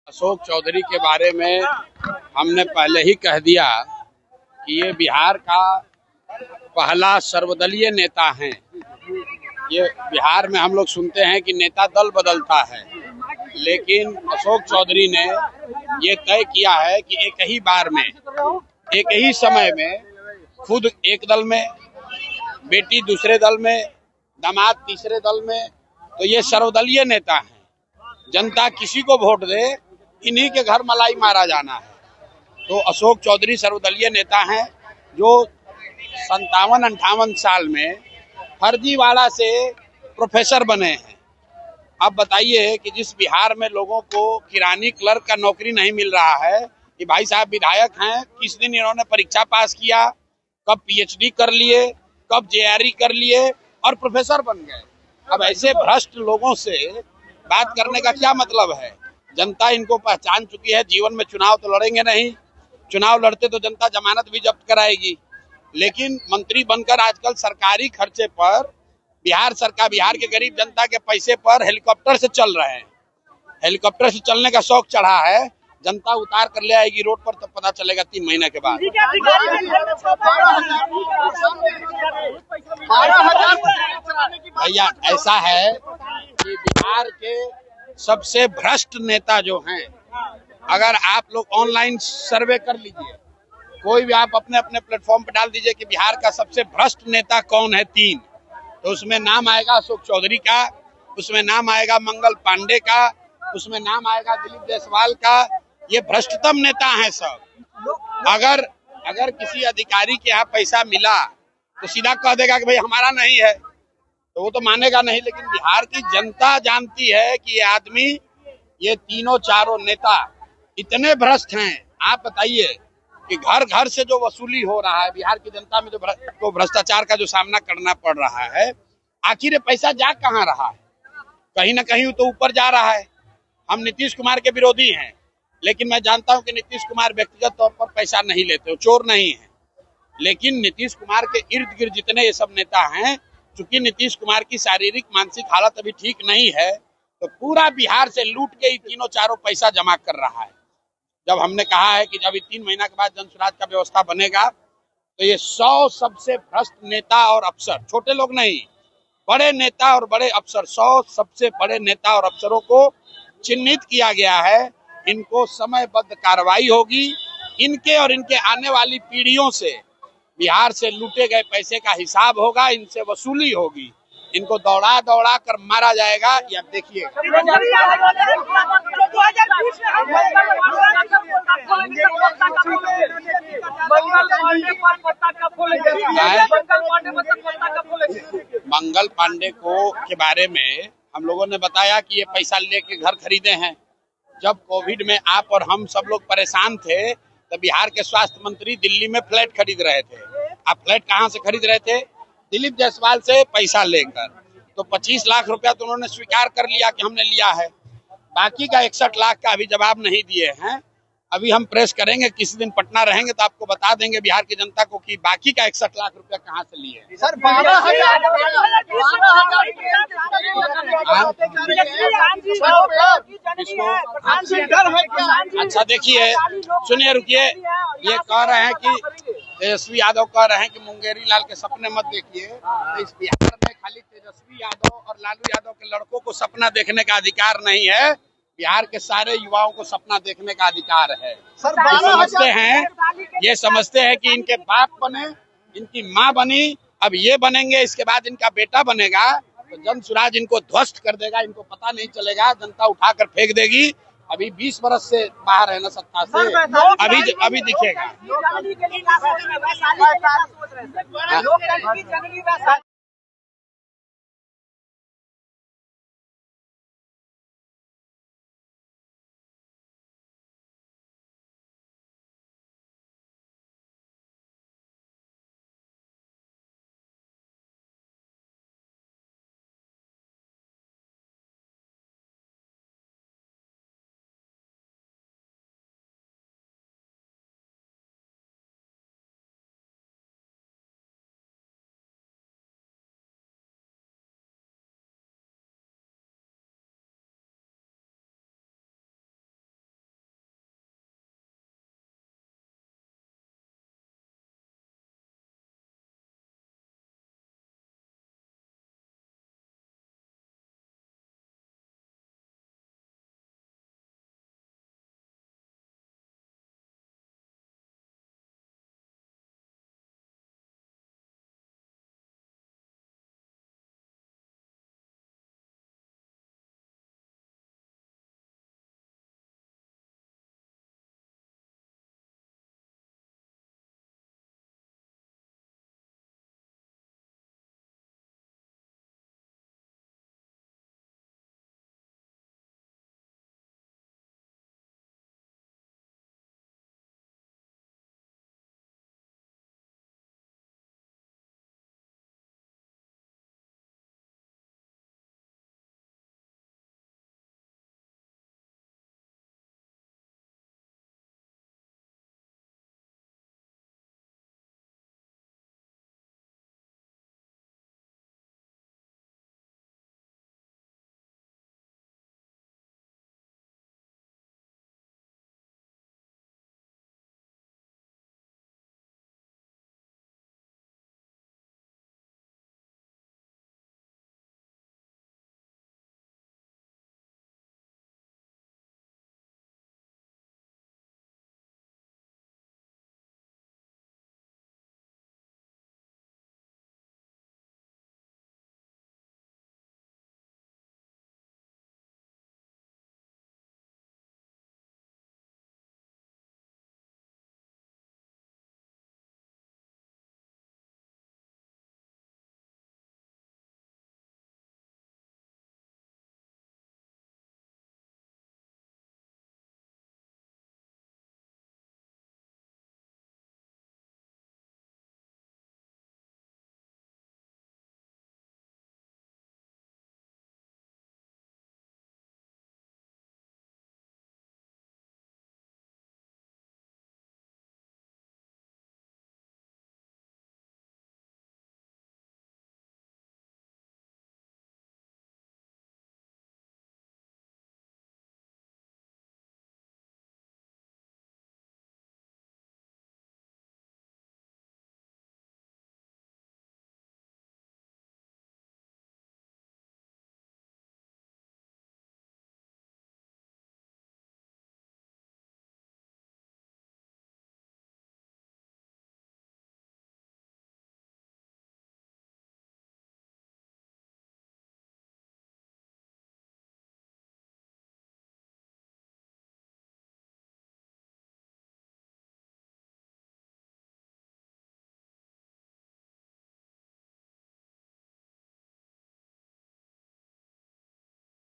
अशोक चौधरी के बारे में हमने पहले ही कह दिया कि ये बिहार का पहला सर्वदलीय नेता हैं। ये बिहार में हम लोग सुनते हैं कि नेता दल बदलता है, लेकिन अशोक चौधरी ने ये तय किया है कि एक ही बार में, एक ही समय में खुद एक दल में, बेटी दूसरे दल में, दामाद तीसरे दल में, तो ये सर्वदलीय नेता हैं। जनता किसी को वोट दे, इन्हीं के घर मलाई मारा जाना है। तो अशोक चौधरी सर्वदलीय नेता हैं जो 57-58 साल में फर्जीवाड़ा से प्रोफेसर बने हैं। अब बताइए कि जिस बिहार में लोगों को किरानी क्लर्क का नौकरी नहीं मिल रहा है, कि भाई साहब विधायक हैं, किस दिन इन्होंने परीक्षा पास किया, कब पीएचडी कर लिए, कब जेआरई कर लिए और प्रोफेसर बन गए। अब ऐसे भ्रष्ट लोगों से बात करने का क्या मतलब है? जनता इनको पहचान चुकी है। जीवन में चुनाव तो लड़ेंगे नहीं, चुनाव लड़ते तो जनता जमानत भी जब्त कराएगी। लेकिन मंत्री बनकर आजकल सरकारी खर्चे पर बिहार सरकार, बिहार के गरीब जनता के पैसे पर हेलीकॉप्टर से चल रहे हैं। हेलीकॉप्टर से चलने का शौक चढ़ा है, जनता उतार कर ले आएगी रोड पर, तब पता चलेगा 3 महीने के बाद। भैया ऐसा है कि बिहार के सबसे भ्रष्ट नेता जो हैं, अगर आप लोग ऑनलाइन सर्वे कर लीजिए, कोई भी आप अपने अपने प्लेटफॉर्म पर डाल दीजिए कि बिहार का सबसे भ्रष्ट नेता कौन है 3, तो उसमें नाम आएगा अशोक चौधरी का, उसमें नाम आएगा मंगल पांडे का, उसमें नाम आएगा दिलीप जायसवाल का। ये भ्रष्टतम नेता हैं सब। अगर किसी अधिकारी के यहाँ पैसा मिला तो सीधा कह देगा कि भाई हमारा नहीं है, तो वो तो मानेगा नहीं। लेकिन बिहार की जनता जानती है कि ये आदमी, ये तीनों चारों नेता इतने भ्रष्ट हैं। आप बताइए कि घर घर से जो वसूली हो रहा है, बिहार की जनता में जो भ्रष्टाचार का जो सामना करना पड़ रहा है, आखिर ये पैसा जा कहाँ रहा है? कहीं ना कहीं तो ऊपर जा रहा है। हम नीतीश कुमार के विरोधी हैं, लेकिन मैं जानता हूं कि नीतीश कुमार व्यक्तिगत तौर पर पैसा नहीं लेते, वो चोर नहीं है। लेकिन नीतीश कुमार के इर्द गिर्द जितने ये सब नेता हैं, चूंकि नीतीश कुमार की शारीरिक मानसिक हालत अभी ठीक नहीं है, तो पूरा बिहार से लूट के ही तीनों चारों पैसा जमा कर रहा है। जब हमने कहा है कि जब 3 महीना के बाद जन स्वराज का व्यवस्था बनेगा, तो ये 100 सबसे भ्रष्ट नेता और अफसर, छोटे लोग नहीं, बड़े नेता और बड़े अफसर, 100 सबसे बड़े नेता और अफसरों को चिन्हित किया गया है। इनको समयबद्ध कार्रवाई होगी। इनके और इनके आने वाली पीढ़ियों से बिहार से लूटे गए पैसे का हिसाब होगा, इनसे वसूली होगी। इनको दौड़ा दौड़ा कर मारा जाएगा। ये आप देखिए, मंगल पांडे को के बारे में हम लोगों ने बताया कि ये पैसा लेके घर खरीदे हैं। जब कोविड में आप और हम सब लोग परेशान थे, तो बिहार के स्वास्थ्य मंत्री दिल्ली में फ्लैट खरीद रहे थे। आप फ्लैट कहाँ से खरीद रहे थे? दिलीप जायसवाल से पैसा लेकर। तो 25 लाख रुपया तो उन्होंने स्वीकार कर लिया कि हमने लिया है। बाकी का 61 लाख का अभी जवाब नहीं दिए हैं। अभी हम प्रेस करेंगे, किसी दिन पटना रहेंगे तो आपको बता देंगे बिहार की जनता को कि बाकी का 61 लाख रुपया कहाँ से लिए। सर, अच्छा देखिए, सुनिए, रुकिए। ये कह रहे हैं कि तेजस्वी यादव कह रहे हैं कि मुंगेरी लाल के सपने मत देखिए। तो इस बिहार में खाली तेजस्वी यादव और लालू यादव के लड़कों को सपना देखने का अधिकार नहीं है, बिहार के सारे युवाओं को सपना देखने का अधिकार है। ये समझते हैं कि इनके बाप बने, इनकी माँ बनी, अब ये बनेंगे, इसके बाद इनका बेटा बनेगा, तो जन स्वराज इनको ध्वस्त कर देगा। इनको पता नहीं चलेगा, जनता उठाकर फेंक देगी। अभी 20 बरस से बाहर है ना सत्ता से, अभी दिखेगा।